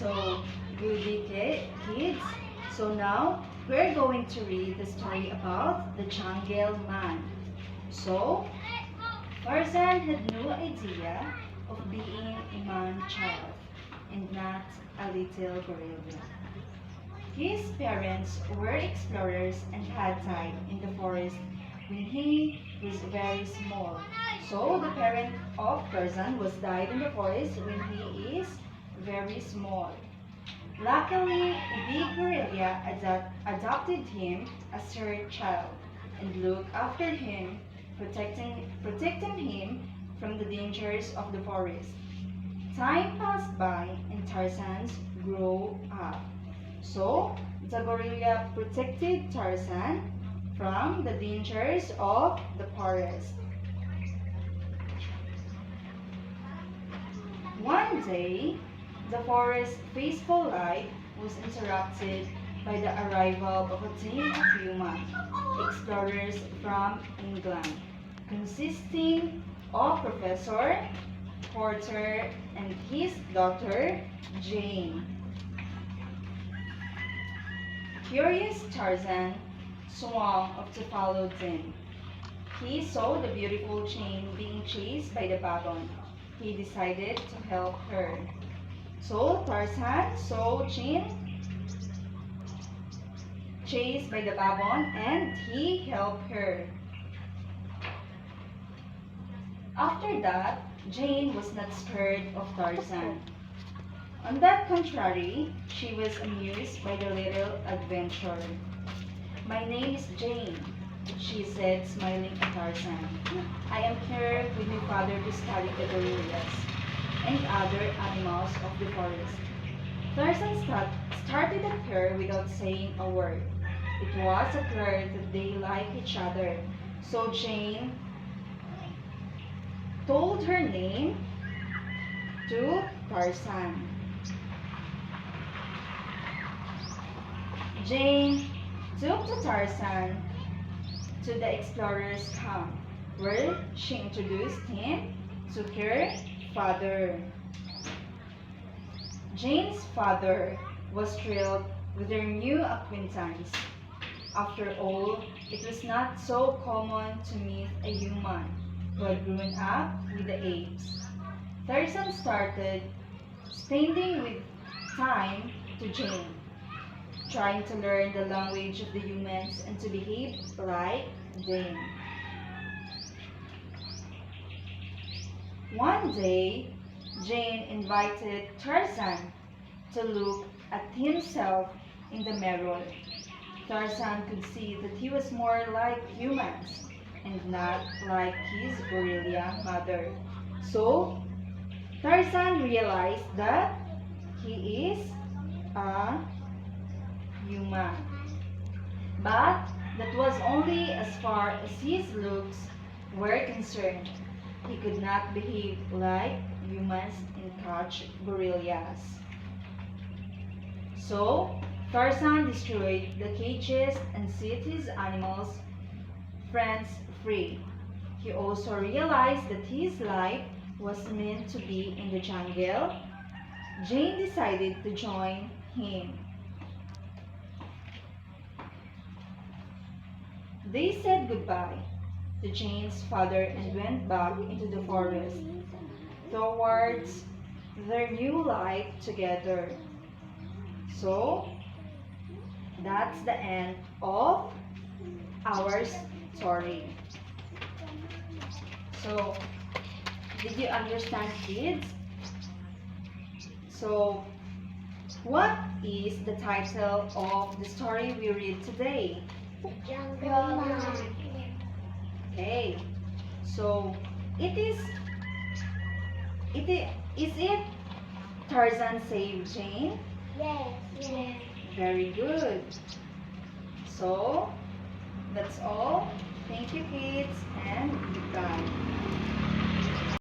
So, kids. So now, we're going to read the story about the Jungle Man. So, Tarzan had no idea of being a man-child and not a little gorilla. His parents were explorers and had died in the forest when he was very small. So the parent of Tarzan was died in the forest when he is very small. Luckily, a big gorilla adopted him as her child and looked after him, protecting him from the dangers of the forest. Time passed by and Tarzan grew up. So, the gorilla protected Tarzan from the dangers of the forest. One day, the forest's peaceful life was interrupted by the arrival of a team of human explorers from England, consisting of Professor Porter and his daughter, Jane. Curious Tarzan swam up to follow them. He saw the beautiful Jane being chased by the baboon. He decided to help her. So Tarzan saw Jane chased by the baboon and he helped her. After that, Jane was not scared of Tarzan. On the contrary, she was amused by the little adventure. "My name is Jane," she said, smiling at Tarzan. "I am here with my father to study the gorillas and other animals of the forest." Tarzan started at her without saying a word. It was clear that they liked each other, so Jane told her name to Tarzan. Jane took to Tarzan to the explorer's camp, where she introduced him to her father. Jane's father was thrilled with their new acquaintance. After all, it was not so common to meet a human who had grown up with the apes. Tarzan started spending with time to Jane, trying to learn the language of the humans and to behave like them. One day, Jane invited Tarzan to look at himself in the mirror. Tarzan could see that he was more like humans and not like his gorilla mother. So, Tarzan realized that he is a human. But that was only as far as his looks were concerned. He could not behave like humans and catch gorillas. So, Tarzan destroyed the cages and set his animals friends free. He also realized that his life was meant to be in the jungle. Jane decided to join him. They said goodbye to Jane's father and went back into the forest towards their new life together. So, that's the end of our story. So, did you understand, kids? So, what is the title of the story we read today? Jungle Man. Okay, so is it Tarzan saved Jane? Yes, yes. Very good. So, that's all. Thank you, kids, and goodbye.